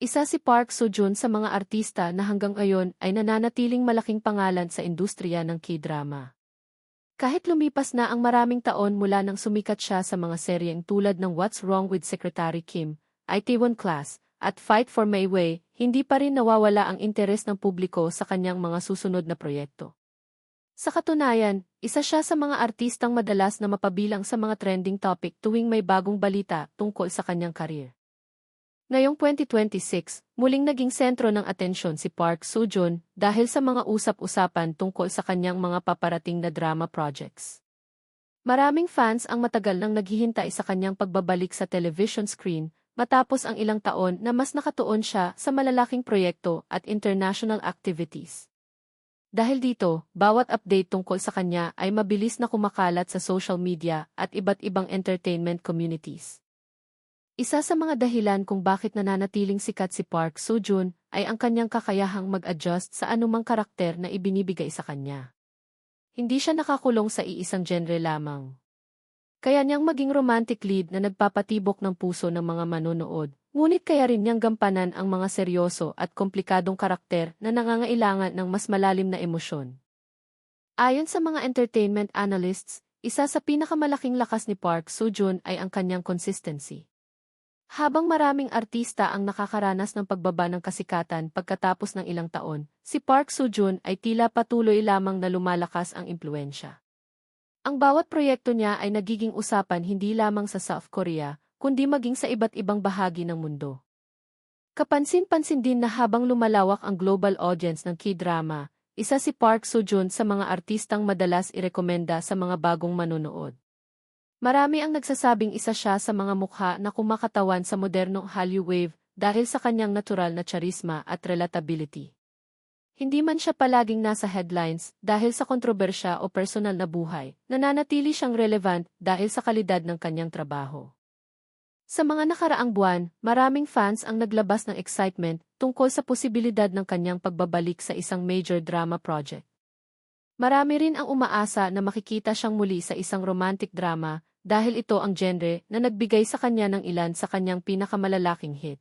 Isa si Park Seo-joon sa mga artista na hanggang ngayon ay nananatiling malaking pangalan sa industriya ng K-drama. Kahit lumipas na ang maraming taon mula nang sumikat siya sa mga seryeng tulad ng What's Wrong with Secretary Kim, Itaewon Class, at Fight for My Way, hindi pa rin nawawala ang interes ng publiko sa kanyang mga susunod na proyekto. Sa katunayan, isa siya sa mga artistang madalas na mapabilang sa mga trending topic tuwing may bagong balita tungkol sa kanyang career. Ngayong 2026, muling naging sentro ng atensyon si Park Seo-joon dahil sa mga usap-usapan tungkol sa kanyang mga paparating na drama projects. Maraming fans ang matagal nang naghihintay sa kanyang pagbabalik sa television screen matapos ang ilang taon na mas nakatuon siya sa malalaking proyekto at international activities. Dahil dito, bawat update tungkol sa kanya ay mabilis na kumakalat sa social media at iba't ibang entertainment communities. Isa sa mga dahilan kung bakit nananatiling sikat si Park Seo-joon ay ang kanyang kakayahang mag-adjust sa anumang karakter na ibinibigay sa kanya. Hindi siya nakakulong sa iisang genre lamang. Kaya niyang maging romantic lead na nagpapatibok ng puso ng mga manonood, ngunit kaya rin niyang gampanan ang mga seryoso at komplikadong karakter na nangangailangan ng mas malalim na emosyon. Ayon sa mga entertainment analysts, isa sa pinakamalaking lakas ni Park Seo-joon ay ang kanyang consistency. Habang maraming artista ang nakakaranas ng pagbaba ng kasikatan pagkatapos ng ilang taon, si Park Seo-joon ay tila patuloy lamang na lumalakas ang impluwensya. Ang bawat proyekto niya ay nagiging usapan hindi lamang sa South Korea, kundi maging sa iba't ibang bahagi ng mundo. Kapansin-pansin din na habang lumalawak ang global audience ng K-drama, isa si Park Seo-joon sa mga artistang madalas irekomenda sa mga bagong manonood. Marami ang nagsasabing isa siya sa mga mukha na kumakatawan sa modernong Hallyu wave dahil sa kanyang natural na charisma at relatability. Hindi man siya palaging nasa headlines dahil sa kontrobersya o personal na buhay, nananatili siyang relevant dahil sa kalidad ng kanyang trabaho. Sa mga nakaraang buwan, maraming fans ang naglabas ng excitement tungkol sa posibilidad ng kanyang pagbabalik sa isang major drama project. Marami rin ang umaasa na makikita siyang muli sa isang romantic drama dahil ito ang genre na nagbigay sa kanya ng ilan sa kanyang pinakamalalaking hit.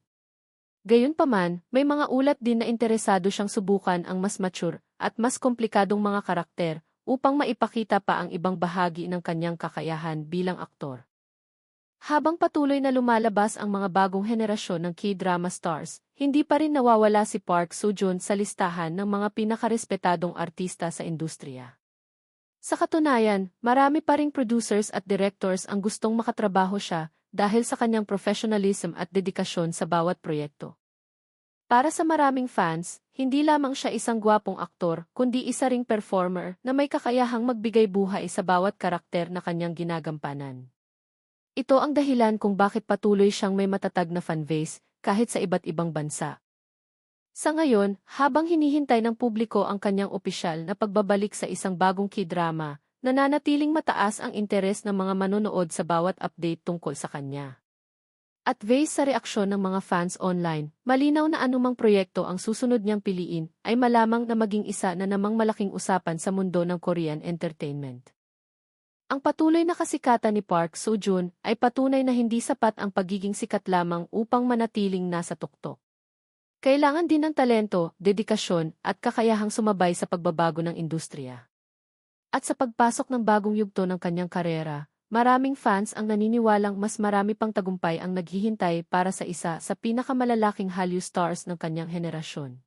Gayunpaman, may mga ulat din na interesado siyang subukan ang mas mature at mas komplikadong mga karakter upang maipakita pa ang ibang bahagi ng kanyang kakayahan bilang aktor. Habang patuloy na lumalabas ang mga bagong henerasyon ng K-drama stars, hindi pa rin nawawala si Park Seo-joon sa listahan ng mga pinakarespetadong artista sa industriya. Sa katunayan, marami pa ring producers at directors ang gustong makatrabaho siya dahil sa kanyang professionalism at dedikasyon sa bawat proyekto. Para sa maraming fans, hindi lamang siya isang gwapong aktor kundi isa ring performer na may kakayahang magbigay buhay sa bawat karakter na kanyang ginagampanan. Ito ang dahilan kung bakit patuloy siyang may matatag na fanbase kahit sa iba't ibang bansa. Sa ngayon, habang hinihintay ng publiko ang kanyang opisyal na pagbabalik sa isang bagong K-drama, nananatiling mataas ang interes ng mga manonood sa bawat update tungkol sa kanya. At based sa reaksyon ng mga fans online, malinaw na anumang proyekto ang susunod niyang piliin ay malamang na maging isa na namang malaking usapan sa mundo ng Korean entertainment. Ang patuloy na kasikatan ni Park Seo-joon ay patunay na hindi sapat ang pagiging sikat lamang upang manatiling nasa tuktok. Kailangan din ng talento, dedikasyon, at kakayahang sumabay sa pagbabago ng industriya. At sa pagpasok ng bagong yugto ng kanyang karera, maraming fans ang naniniwalang mas marami pang tagumpay ang naghihintay para sa isa sa pinakamalalaking Hallyu stars ng kanyang henerasyon.